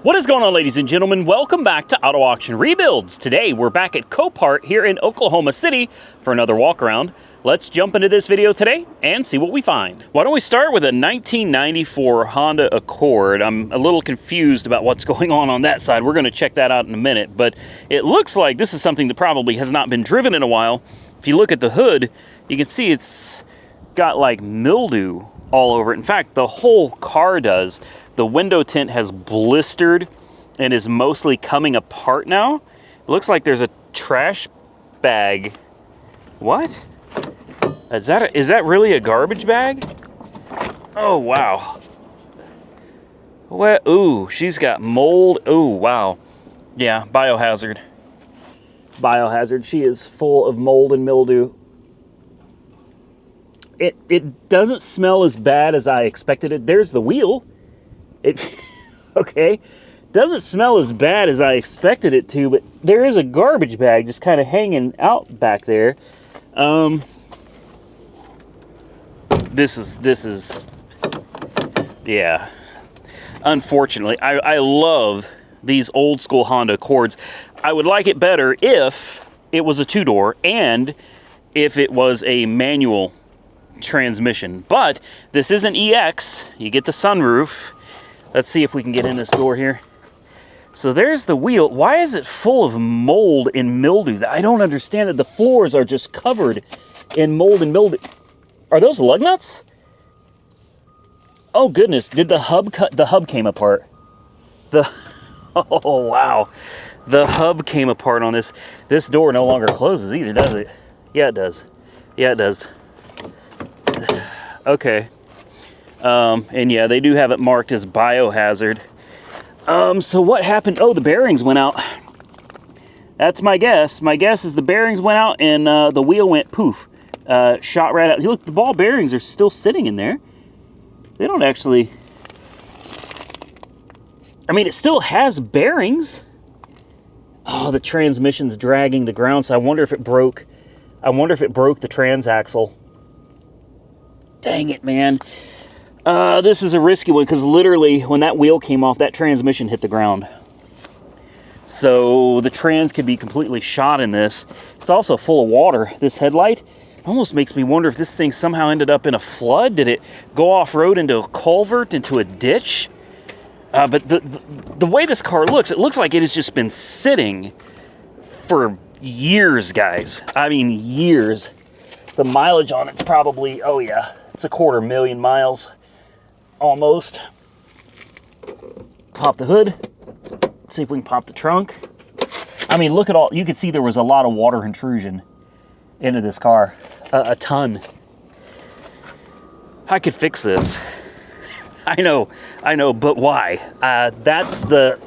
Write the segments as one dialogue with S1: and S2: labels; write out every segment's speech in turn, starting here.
S1: What is going on, ladies and gentlemen? Welcome back to Auto Auction Rebuilds. Today we're back at Copart here in Oklahoma City for another walk around. Let's jump into this video today and see what we find. Why don't we start with a 1994 Honda Accord. I'm a little confused about what's going on that side. We're going to check that out in a minute, but it looks like this is something that probably has not been driven in a while. If you look at the hood, you can see it's got like mildew all over it. In fact, the whole car does. The window tint has blistered and is mostly coming apart now. It looks like there's a trash bag. What? Is that really a garbage bag? Oh, wow. What? Ooh, she's got mold. Ooh, wow. Yeah, biohazard. Biohazard. She is full of mold and mildew. It doesn't smell as bad as I expected it. There's the wheel. Okay, doesn't smell as bad as I expected it to, but there is a garbage bag just kind of hanging out back there. This is, yeah. Unfortunately, I love these old school Honda Accords. I would like it better if it was a two-door and if it was a manual transmission, but this is an EX. You get the sunroof. Let's see if we can get in this door here. So there's the wheel. Why is it full of mold and mildew? I don't understand it. The floors are just covered in mold and mildew. Are those lug nuts? Oh goodness, did the hub the hub came apart. Oh wow. The hub came apart on this. This door no longer closes either, does it? Yeah, it does. Yeah, it does. Okay. And yeah, they do have it marked as biohazard. So what happened? Oh, the bearings went out. That's my guess. My guess is the bearings went out and the wheel went poof. Shot right out. Look, the ball bearings are still sitting in there. They don't actually... I mean, it still has bearings. Oh, the transmission's dragging the ground, so I wonder if it broke. I wonder if it broke the transaxle. Dang it, man. This is a risky one because literally when that wheel came off, that transmission hit the ground. So the trans could be completely shot in this. It's also full of water. This headlight almost makes me wonder if this thing somehow ended up in a flood. Did it go off-road into a culvert, into a ditch? But the way this car looks, it looks like it has just been sitting for years, guys. I mean, years. The mileage on it's probably, oh yeah, it's 250,000 miles. Almost. Pop the hood. Let's see if we can pop the trunk. I mean, look at all, you could see there was a lot of water intrusion into this car. A ton. I could fix this. I know, but why? That's the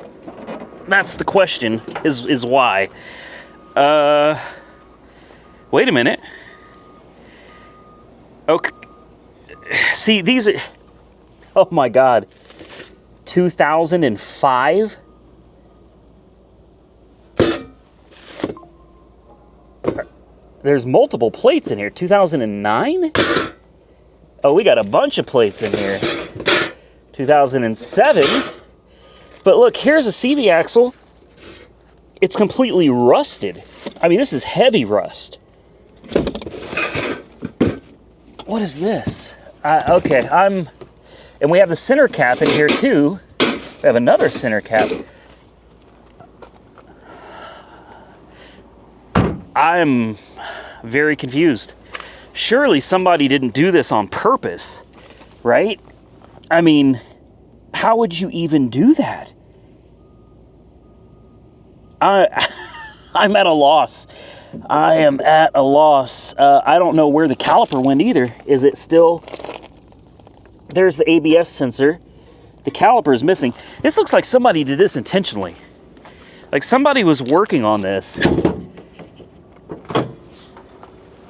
S1: question, is why. Wait a minute. Okay. See, these... Oh my God. 2005? There's multiple plates in here. 2009? Oh, we got a bunch of plates in here. 2007? But look, here's a CV axle. It's completely rusted. I mean, this is heavy rust. What is this? Okay, and we have the center cap in here too. We have another center cap. I'm very confused. Surely somebody didn't do this on purpose, right? I mean, how would you even do that? I'm at a loss. I am at a loss. I don't know where the caliper went either. Is it still... There's the ABS sensor. The caliper is missing. This looks like somebody did this intentionally. Like somebody was working on this.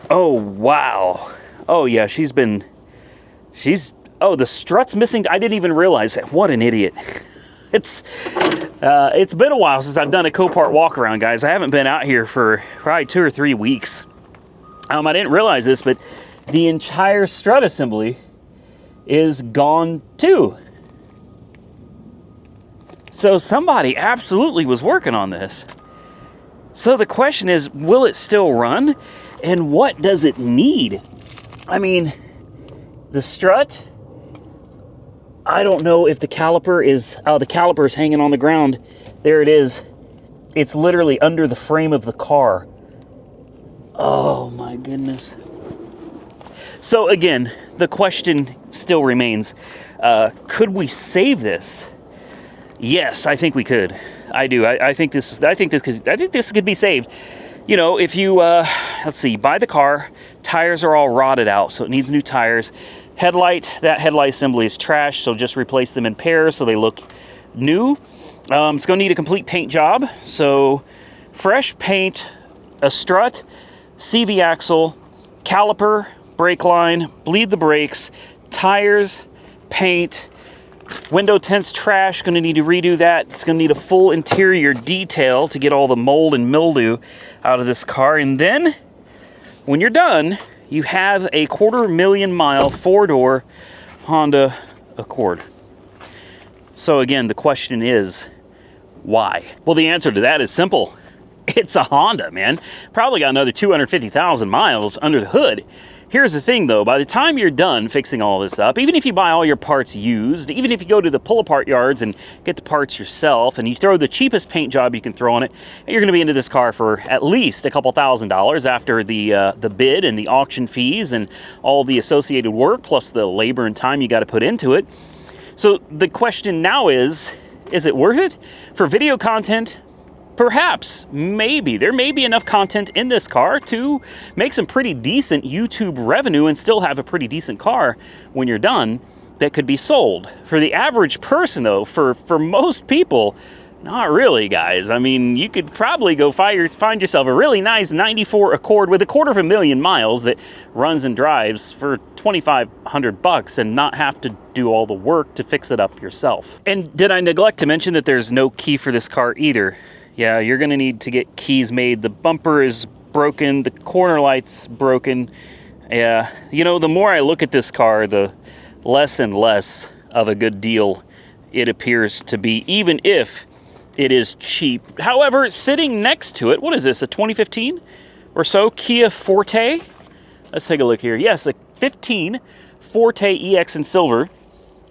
S1: Oh, wow. Oh, yeah, oh, the strut's missing. I didn't even realize that. What an idiot. It's been a while since I've done a Copart walk around, guys. I haven't been out here for probably 2 or 3 weeks. I didn't realize this, but the entire strut assembly is gone too. So somebody absolutely was working on this. So the question is, will it still run? And what does it need? I mean, the strut, I don't know if the caliper is, the caliper is hanging on the ground. There it is. It's literally under the frame of the car. Oh my goodness. So again, the question still remains, could we save this? Yes, I think we could. I do. I think this could be saved. You know, if you, let's see, buy the car, tires are all rotted out, so it needs new tires. Headlight, that headlight assembly is trash, so just replace them in pairs so they look new. It's going to need a complete paint job, so fresh paint, a strut, CV axle, caliper, brake line, bleed the brakes, tires, paint, window tints trash, going to need to redo that. It's going to need a full interior detail to get all the mold and mildew out of this car. And then, when you're done, you have a 250,000-mile four-door Honda Accord. So again, the question is, why? Well, the answer to that is simple. It's a Honda, man. Probably got another 250,000 miles under the hood. Here's the thing, though. By the time you're done fixing all this up, even if you buy all your parts used, even if you go to the pull-apart yards and get the parts yourself, and you throw the cheapest paint job you can throw on it, you're going to be into this car for at least a couple $1,000s after the bid and the auction fees and all the associated work, plus the labor and time you got to put into it. So the question now is it worth it? For video content, perhaps, maybe. There may be enough content in this car to make some pretty decent YouTube revenue and still have a pretty decent car when you're done that could be sold. For the average person, though, for most people, not really, guys. I mean, you could probably go find yourself a really nice 94 Accord with 250,000 miles that runs and drives for $2,500 and not have to do all the work to fix it up yourself. And did I neglect to mention that there's no key for this car either? Yeah, you're going to need to get keys made. The bumper is broken. The corner light's broken. Yeah, you know, the more I look at this car, the less and less of a good deal it appears to be, even if it is cheap. However, sitting next to it, what is this, a 2015 or so Kia Forte? Let's take a look here. Yes, a 15 Forte EX in silver.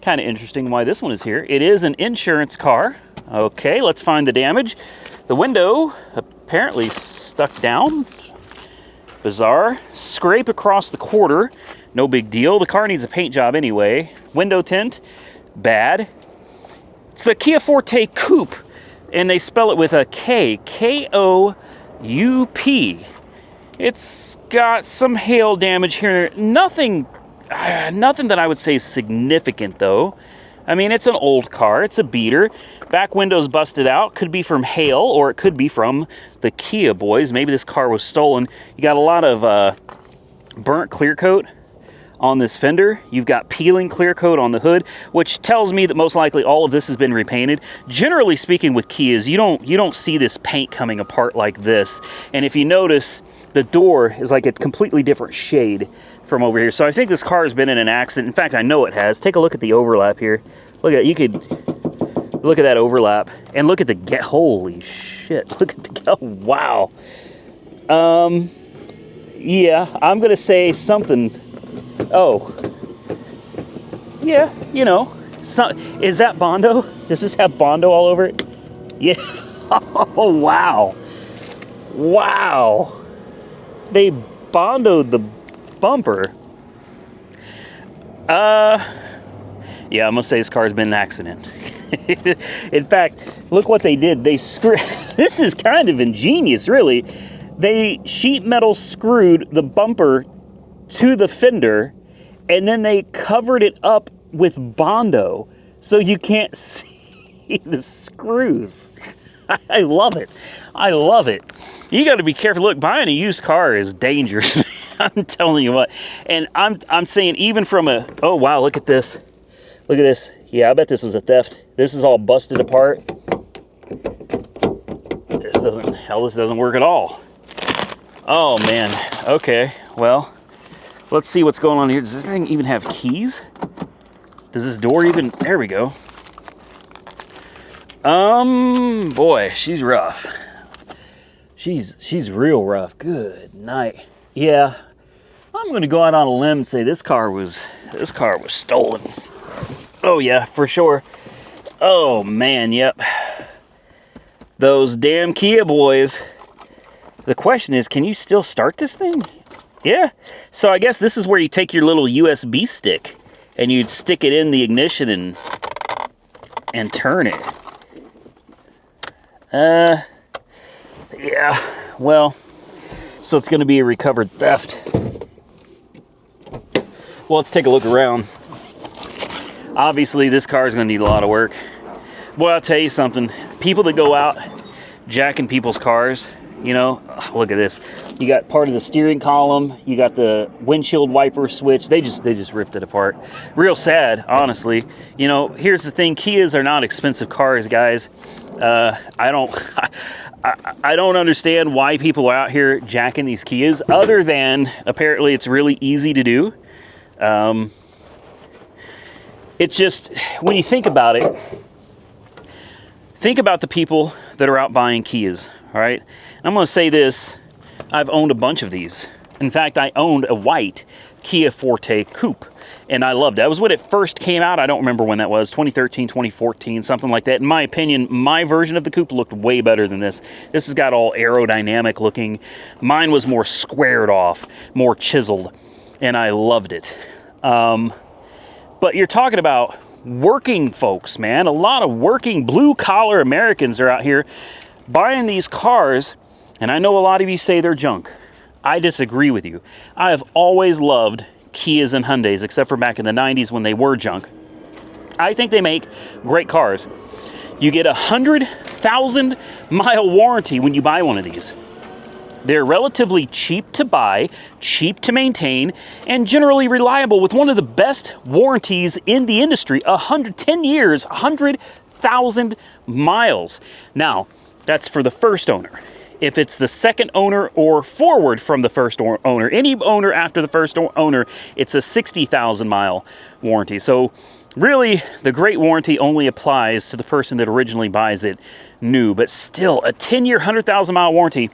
S1: Kind of interesting why this one is here. It is an insurance car. Okay, let's find the damage. The window apparently stuck down. Bizarre. Scrape across the quarter. No big deal. The car needs a paint job anyway. Window tint. Bad. It's the Kia Forte Coupe, and they spell it with a K. K-O-U-P. It's got some hail damage here. Nothing that I would say is significant, though. I mean, it's an old car. It's a beater. Back window's busted out. Could be from hail, or it could be from the Kia boys. Maybe this car was stolen. You got a lot of burnt clear coat on this fender. You've got peeling clear coat on the hood, which tells me that most likely all of this has been repainted. Generally speaking, with Kias, you don't see this paint coming apart like this. And if you notice, the door is like a completely different shade from over here. So I think this car has been in an accident. In fact, I know it has. Take a look at the overlap here. Look at, you could look at that overlap and look at the holy shit. Look at the, oh, wow. Yeah, I'm going to say something. Oh. Yeah, you know, is that Bondo? Does this have Bondo all over it? Yeah. Oh, wow. Wow. They Bondoed the bumper. Yeah, I'm gonna say this car's been an accident. In fact, look what they did. They this is kind of ingenious, really. They sheet metal screwed the bumper to the fender, and then they covered it up with Bondo, so you can't see the screws. I love it. I love it. You got to be careful. Look, buying a used car is dangerous. I'm telling you what. And I'm saying, even from a, oh wow, look at this. Look at this. Yeah, I bet this was a theft. This is all busted apart. This doesn't work at all. Oh man. Okay. Well, let's see what's going on here. Does this thing even have keys? Does this door even, there we go. Boy, she's rough. She's real rough. Good night. Yeah, I'm gonna go out on a limb and say this car was stolen. Oh yeah, for sure. Oh man, yep. Those damn Kia boys. The question is, can you still start this thing? Yeah. So I guess this is where you take your little USB stick and you'd stick it in the ignition and turn it. Yeah, well, so it's going to be a recovered theft. Well, let's take a look around. Obviously, this car is going to need a lot of work. Boy, I'll tell you something. People that go out jacking people's cars, you know, look at this. You got part of the steering column. You got the windshield wiper switch. They just ripped it apart. Real sad, honestly. You know, here's the thing. Kias are not expensive cars, guys. I don't understand why people are out here jacking these Kias, other than apparently it's really easy to do. It's just, when you think about it, think about the people that are out buying Kias, all right? I'm going to say this. I've owned a bunch of these. In fact, I owned a white Kia Forte Coupe, and I loved it. That was when it first came out. I don't remember when that was, 2013, 2014, something like that. In my opinion, my version of the Coupe looked way better than this. This has got all aerodynamic looking. Mine was more squared off, more chiseled, and I loved it. But you're talking about working folks, man. A lot of working blue-collar Americans are out here buying these cars, and I know a lot of you say they're junk. I disagree with you. I have always loved Kias and Hyundais, except for back in the 90s when they were junk. I think they make great cars. You get a 100,000-mile warranty when you buy one of these. They're relatively cheap to buy, cheap to maintain, and generally reliable, with one of the best warranties in the industry. 10 years, 100,000 miles. Now, that's for the first owner. If it's the second owner or forward from the first owner, any owner after the first owner, it's a 60,000-mile warranty. So really, the great warranty only applies to the person that originally buys it new, but still a 10-year, 100,000-mile warranty.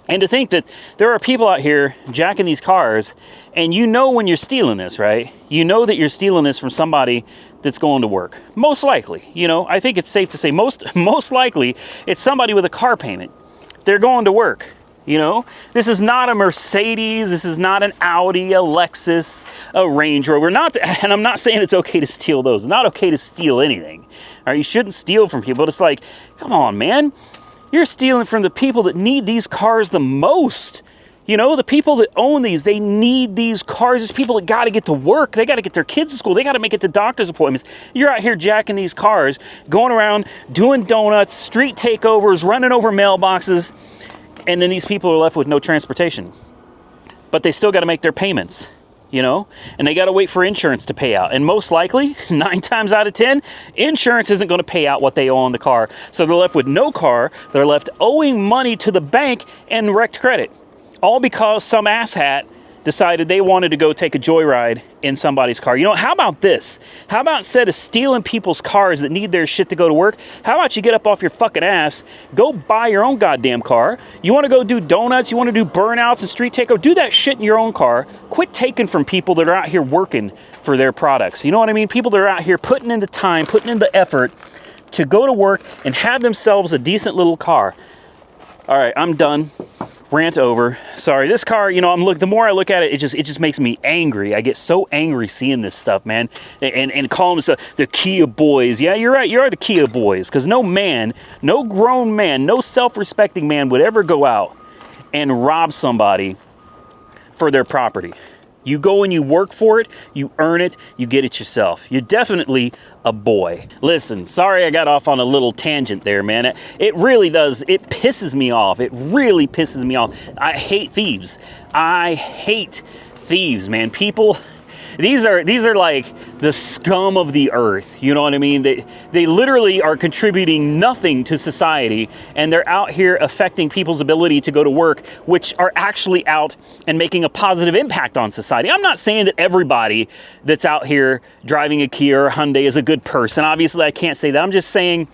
S1: And to think that there are people out here jacking these cars, and you know when you're stealing this, right? You know that you're stealing this from somebody that's going to work. Most likely, you know, I think it's safe to say most likely it's somebody with a car payment. They're going to work, you know? This is not a Mercedes, this is not an Audi, a Lexus, a Range Rover. And I'm not saying it's okay to steal those. It's not okay to steal anything. All right, you shouldn't steal from people. But it's like, come on, man. You're stealing from the people that need these cars the most. You know, the people that own these, they need these cars. There's people that got to get to work. They got to get their kids to school. They got to make it to doctor's appointments. You're out here jacking these cars, going around, doing donuts, street takeovers, running over mailboxes, and then these people are left with no transportation. But they still got to make their payments, you know, and they got to wait for insurance to pay out. And most likely, 9 times out of 10, insurance isn't going to pay out what they owe on the car. So they're left with no car. They're left owing money to the bank and wrecked credit. All because some asshat decided they wanted to go take a joyride in somebody's car. You know, how about this? How about instead of stealing people's cars that need their shit to go to work, how about you get up off your fucking ass, go buy your own goddamn car. You want to go do donuts, you want to do burnouts and street takeover, do that shit in your own car. Quit taking from people that are out here working for their products. You know what I mean? People that are out here putting in the time, putting in the effort to go to work and have themselves a decent little car. All right, I'm done. Rant over. Sorry, this car, you know, the more I look at it, it just makes me angry. I get so angry seeing this stuff, man. And calling this the Kia boys. Yeah, you're right. You are the Kia boys. Because no man, no grown man, no self-respecting man would ever go out and rob somebody for their property. You go and you work for it, you earn it, you get it yourself. You're definitely a boy. Listen, sorry I got off on a little tangent there, man. It really does. It pisses me off. It really pisses me off. I hate thieves. I hate thieves, man. People, these are like the scum of the earth. You know what I mean? They literally are contributing nothing to society, and they're out here affecting people's ability to go to work, which are actually out and making a positive impact on society. I'm not saying that everybody that's out here driving a Kia or a Hyundai is a good person. Obviously, I can't say that. I'm just saying,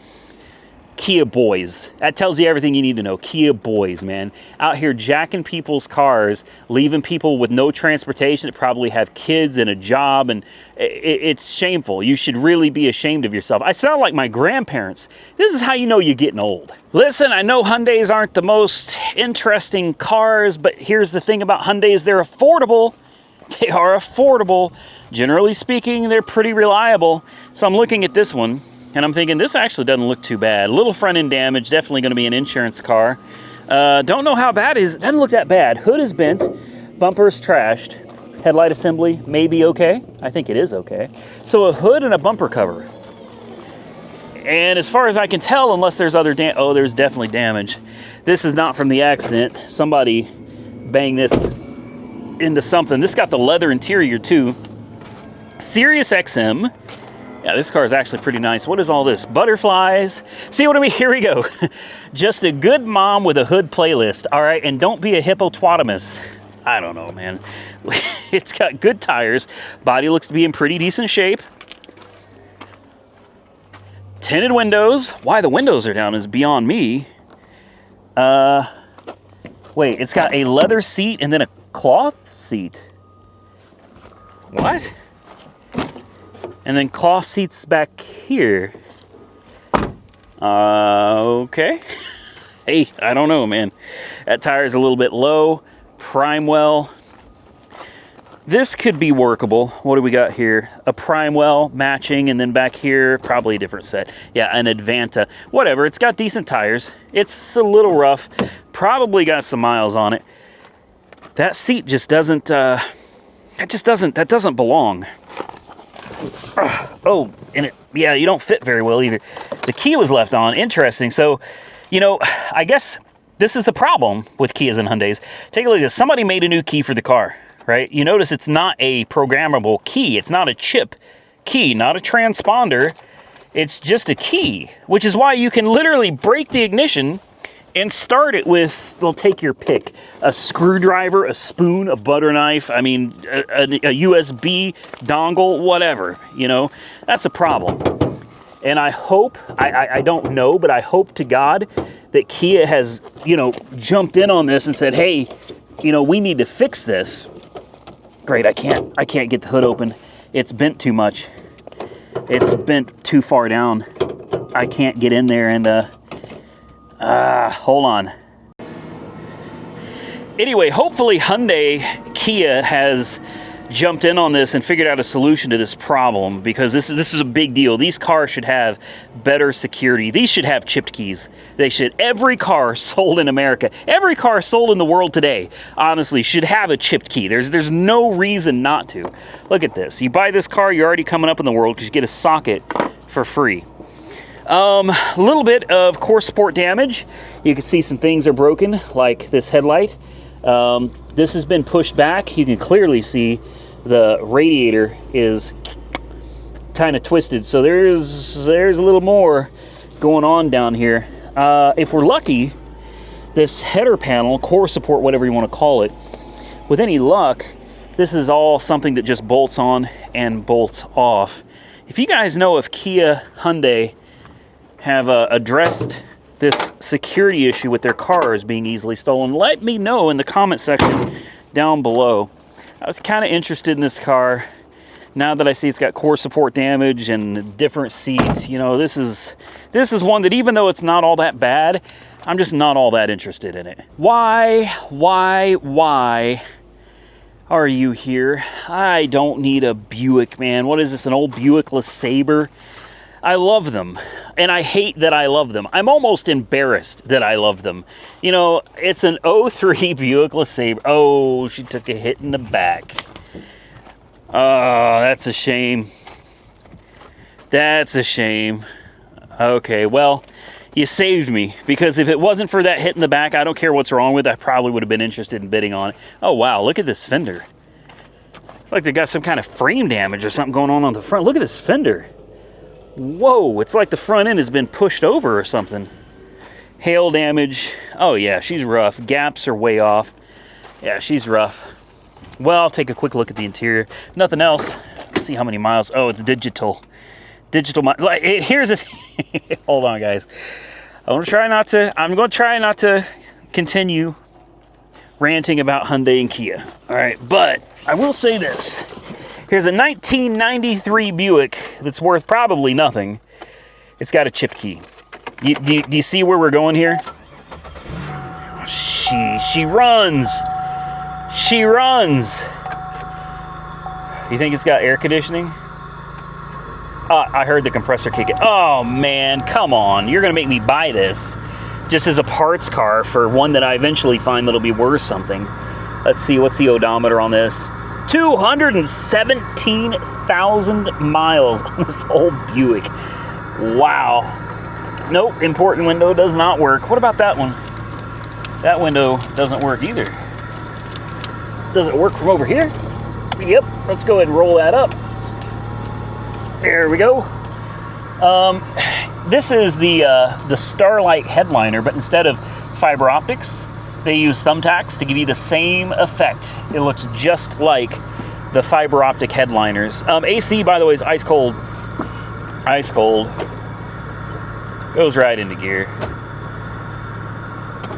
S1: Kia boys. That tells you everything you need to know. Kia boys, man. Out here jacking people's cars, leaving people with no transportation that probably have kids and a job, and it's shameful. You should really be ashamed of yourself. I sound like my grandparents. This is how you know you're getting old. Listen, I know Hyundais aren't the most interesting cars, but here's the thing about Hyundais, they're affordable. They are affordable. Generally speaking, they're pretty reliable. So I'm looking at this one, and I'm thinking, this actually doesn't look too bad. A little front end damage, definitely going to be an insurance car. Don't know how bad it is. It doesn't look that bad. Hood is bent, bumper's trashed. Headlight assembly, maybe okay. I think it is okay. So a hood and a bumper cover. And as far as I can tell, unless there's other oh, there's definitely damage. This is not from the accident. Somebody banged this into something. This got the leather interior too. Sirius XM. Yeah, this car is actually pretty nice. What is all this? Butterflies. See what I mean? Here we go. Just a good mom with a hood playlist. All right, and don't be a hippopotamus. I don't know, man. It's got good tires. Body looks to be in pretty decent shape. Tinted windows. Why the windows are down is beyond me. Wait, it's got a leather seat and then a cloth seat. What? And then cloth seats back here. Okay. Hey, I don't know, man. That tire's a little bit low. Primewell. This could be workable. What do we got here? A Primewell matching, and then back here, probably a different set. Yeah, an Advanta. Whatever, it's got decent tires. It's a little rough. Probably got some miles on it. That seat just doesn't, that doesn't belong. Oh, and yeah, you don't fit very well either. The key was left on. Interesting. So, you know, I guess this is the problem with Kias and Hyundais. Take a look at this. Somebody made a new key for the car, right? You notice it's not a programmable key. It's not a chip key, not a transponder. It's just a key, which is why you can literally break the ignition and start it with, well, take your pick. A screwdriver, a spoon, a butter knife, I mean, a USB dongle, whatever, you know. That's a problem. And I hope, I don't know, but I hope to God that Kia has, you know, jumped in on this and said, hey, you know, we need to fix this. Great, I can't get the hood open. It's bent too much. It's bent too far down. I can't get in there and, hold on. Anyway, hopefully Kia has jumped in on this and figured out a solution to this problem, because this is a big deal. These cars should have better security. These should have chipped keys. They should. Every car sold in America, every car sold in the world today, honestly, should have a chipped key. There's no reason not to. Look at this. You buy this car, you're already coming up in the world because you get a socket for free. A little bit of core support damage. You can see some things are broken, like this headlight. This has been pushed back. You can clearly see the radiator is kind of twisted. So there's a little more going on down here. If we're lucky, this header panel, core support, whatever you want to call it, with any luck, this is all something that just bolts on and bolts off. If you guys know if Kia, Hyundai have addressed this security issue with their cars being easily stolen, let me know in the comment section down below. I was kind of interested in this car. Now that I see it's got core support damage and different seats, you know, this is one that, even though it's not all that bad, I'm just not all that interested in it. Why are you here? I don't need a Buick, man. What is this, an old Buick LeSabre? I love them, and I hate that I love them. I'm almost embarrassed that I love them. You know, it's an 03 Buick LeSabre. Oh, she took a hit in the back. Oh, that's a shame. That's a shame. Okay, well, you saved me, because if it wasn't for that hit in the back, I don't care what's wrong with it, I probably would have been interested in bidding on it. Oh, wow, look at this fender. It's like they got some kind of frame damage or something going on the front. Look at this fender. Whoa, it's like the front end has been pushed over or something. Hail damage. Oh yeah, she's rough. Gaps are way off. Yeah, she's rough. Well, I'll take a quick look at the interior. Nothing else. Let's see how many miles. Oh, it's digital. Digital miles. Here's a... Hold on, guys. I'm going to try not to continue ranting about Hyundai and Kia. All right, but I will say this. Here's a 1993 Buick that's worth probably nothing. It's got a chipped key. Do you see where we're going here? She runs. She runs. You think it's got air conditioning? I heard the compressor kick it. Oh man, come on. You're gonna make me buy this just as a parts car for one that I eventually find that'll be worth something. Let's see, what's the odometer on this? 217,000 miles on this old Buick. Wow. Nope, important window does not work. What about that one? That window doesn't work either. Does it work from over here? Yep, let's go ahead and roll that up. There we go. This is the Starlight headliner, but instead of fiber optics, they use thumbtacks to give you the same effect. It looks just like the fiber optic headliners. AC, by the way, is ice cold. Ice cold. Goes right into gear.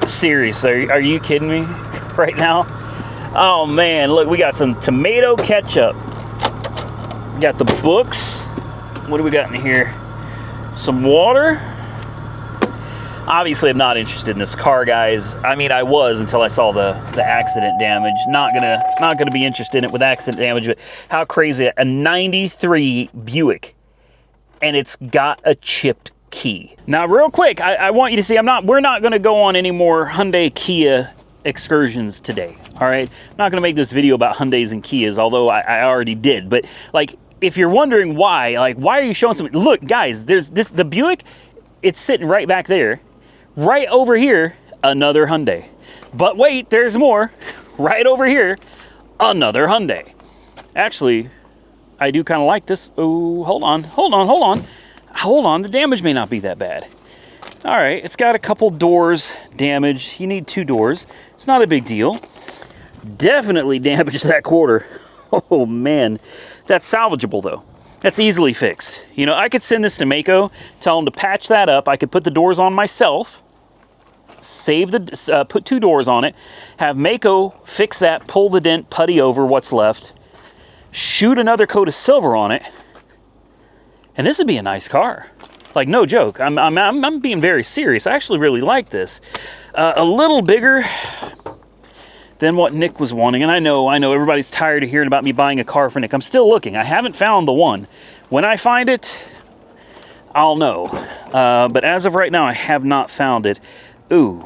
S1: Seriously, are you kidding me right now? Oh man, look, we got some tomato ketchup. We got the books. What do we got in here? Some water. Obviously, I'm not interested in this car, guys. I mean, I was until I saw the accident damage. Not gonna be interested in it with accident damage. But how crazy! A '93 Buick, and it's got a chipped key. Now, real quick, I want you to see. We're not gonna go on any more Hyundai Kia excursions today. All right, I'm not gonna make this video about Hyundais and Kias, although I already did. But like, if you're wondering why, why are you showing something? Look, guys, there's the Buick. It's sitting right back there. Right over here, another Hyundai. But wait, there's more. Right over here, another Hyundai. Actually, I do kind of like this. Oh, hold on. The damage may not be that bad. All right, it's got a couple doors damaged. You need 2 doors. It's not a big deal. Definitely damaged that quarter. Oh man, that's salvageable though. That's easily fixed. You know, I could send this to Mako, tell them to patch that up. I could put the doors on myself, put 2 doors on it, have Mako fix that, pull the dent, putty over what's left, shoot another coat of silver on it, and this would be a nice car. Like, no joke. I'm being very serious. I actually really like this. A little bigger than what Nick was wanting. And I know everybody's tired of hearing about me buying a car for Nick. I'm still looking. I haven't found the one. When I find it, I'll know. But as of right now, I have not found it. Ooh,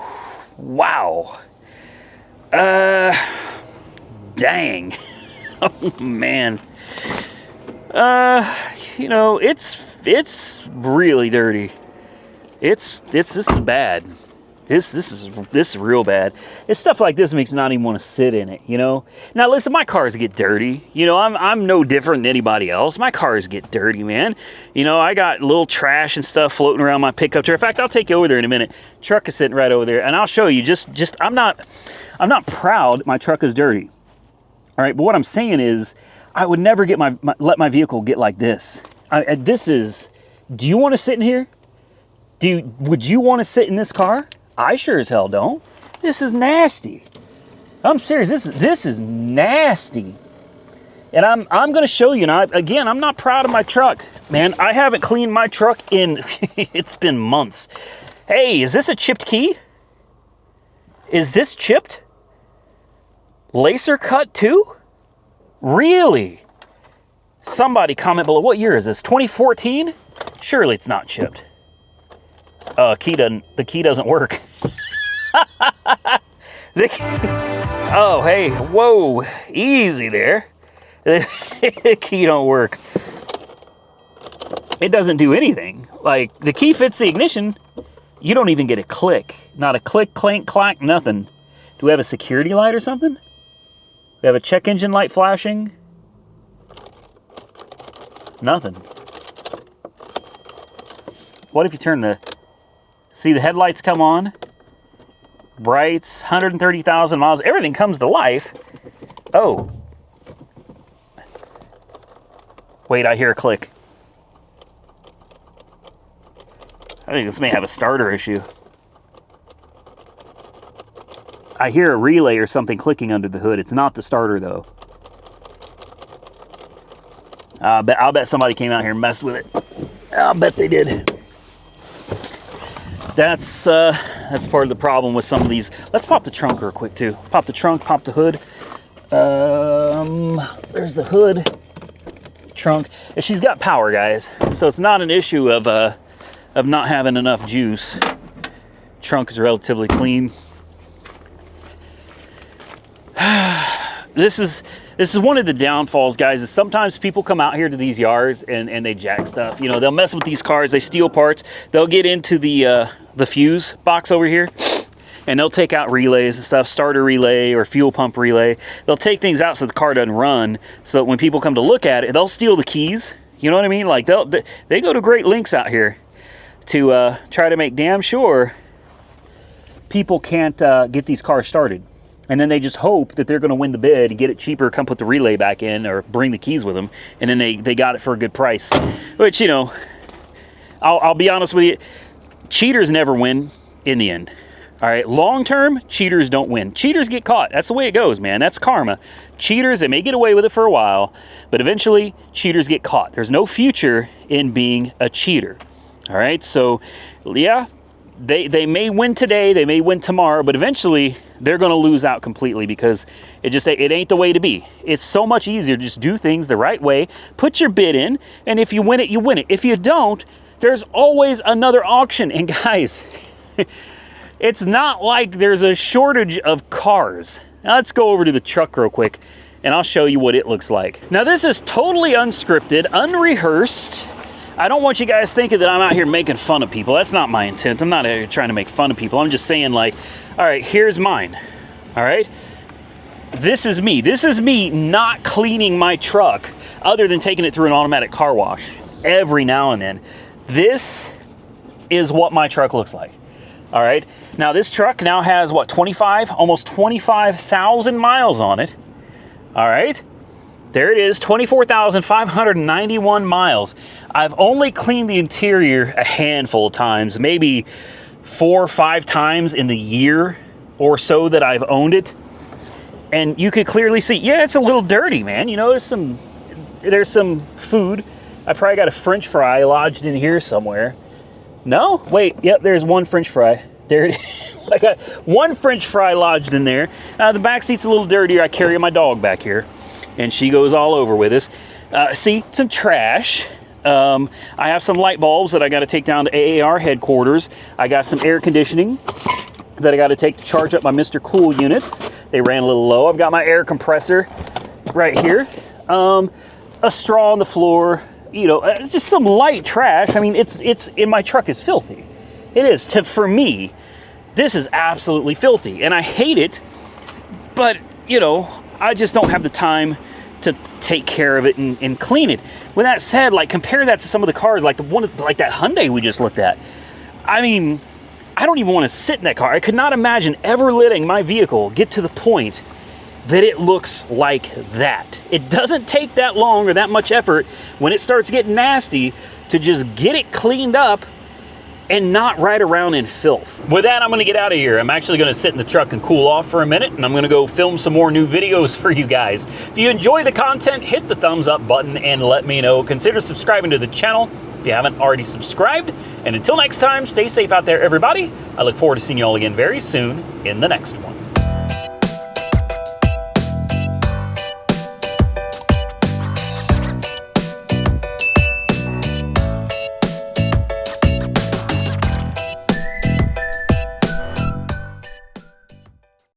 S1: wow. Dang. Oh, man. You know, it's really dirty. This is bad. This is real bad. It's stuff like this makes me not even want to sit in it, you know? Now listen, my cars get dirty. You know, I'm no different than anybody else. My cars get dirty, man. You know, I got little trash and stuff floating around my pickup truck. In fact, I'll take you over there in a minute. Truck is sitting right over there, and I'll show you. I'm not proud my truck is dirty. All right, but what I'm saying is I would never let my vehicle get like this. Do you want to sit in here? Would you want to sit in this car? I sure as hell don't. This is nasty. I'm serious. This is nasty. And I'm going to show you. Now, again, I'm not proud of my truck. Man, I haven't cleaned my truck in, it's been months. Hey, is this a chipped key? Is this chipped? Laser cut too? Really? Somebody comment below. What year is this? 2014? Surely it's not chipped. The key doesn't work. Oh, hey, whoa, easy there. The key don't work. It doesn't do anything. Like, the key fits the ignition. You don't even get a click. Not a click, clank, clack, nothing. Do we have a security light or something? We have a check engine light flashing. Nothing. What if you turn see the headlights come on? Brights, 130,000 miles. Everything comes to life. Oh. Wait, I hear a click. I think this may have a starter issue. I hear a relay or something clicking under the hood. It's not the starter, though. I'll bet somebody came out here and messed with it. I'll bet they did. That's part of the problem with some of these. Let's pop the trunk real quick, too. Pop the trunk, pop the hood. There's the hood, trunk. And she's got power, guys. So it's not an issue of not having enough juice. Trunk is relatively clean. This is one of the downfalls, guys, is sometimes people come out here to these yards and they jack stuff. You know, they'll mess with these cars, they steal parts, they'll get into the fuse box over here, and they'll take out relays and stuff, starter relay or fuel pump relay. They'll take things out so the car doesn't run, so that when people come to look at it, they'll steal the keys. You know what I mean? Like, they go to great lengths out here to try to make damn sure people can't get these cars started. And then they just hope that they're going to win the bid and get it cheaper, come put the relay back in or bring the keys with them. And then they got it for a good price. Which, you know, I'll be honest with you, cheaters never win in the end. All right, long term, cheaters don't win. Cheaters get caught. That's the way it goes, man. That's karma. Cheaters, they may get away with it for a while, but eventually cheaters get caught. There's no future in being a cheater. All right, so yeah, they may win today, they may win tomorrow, but eventually they're going to lose out completely because it ain't the way to be. It's so much easier to just do things the right way, put your bid in, and if you win it, you win it. If you don't, there's always another auction. And guys, it's not like there's a shortage of cars. Now let's go over to the truck real quick and I'll show you what it looks like. Now this is totally unscripted, unrehearsed. I don't want you guys thinking that I'm out here making fun of people. That's not my intent. I'm not trying to make fun of people. I'm just saying, like, all right, here's mine. All right? This is me. This is me not cleaning my truck other than taking it through an automatic car wash every now and then. This is what my truck looks like. All right? Now, this truck now has, what, almost 25,000 miles on it. All right? There it is, 24,591 miles. I've only cleaned the interior a handful of times, maybe 4 or 5 times in the year or so that I've owned it. And you could clearly see, yeah, it's a little dirty, man. You know, there's some food. I probably got a French fry lodged in here somewhere. No? Wait, yep, there's one French fry. There it is. I got one French fry lodged in there. The back seat's a little dirtier. I carry my dog back here, and she goes all over with us. See, some trash. I have some light bulbs that I got to take down to AAR headquarters. I got some air conditioning that I got to take to charge up my Mr. Cool units. They ran a little low. I've got my air compressor right here. A straw on the floor. You know, it's just some light trash. I mean, it's in my truck is filthy. It is. For me, this is absolutely filthy, and I hate it. But you know, I just don't have the time to take care of it and clean it. With that said, like, compare that to some of the cars, like like that Hyundai we just looked at. I mean, I don't even want to sit in that car. I could not imagine ever letting my vehicle get to the point that it looks like that. It doesn't take that long or that much effort when it starts getting nasty to just get it cleaned up and not ride around in filth. With that, I'm gonna get out of here. I'm actually gonna sit in the truck and cool off for a minute, and I'm gonna go film some more new videos for you guys. If you enjoy the content, hit the thumbs up button and let me know. Consider subscribing to the channel if you haven't already subscribed. And until next time, stay safe out there, everybody. I look forward to seeing you all again very soon in the next one.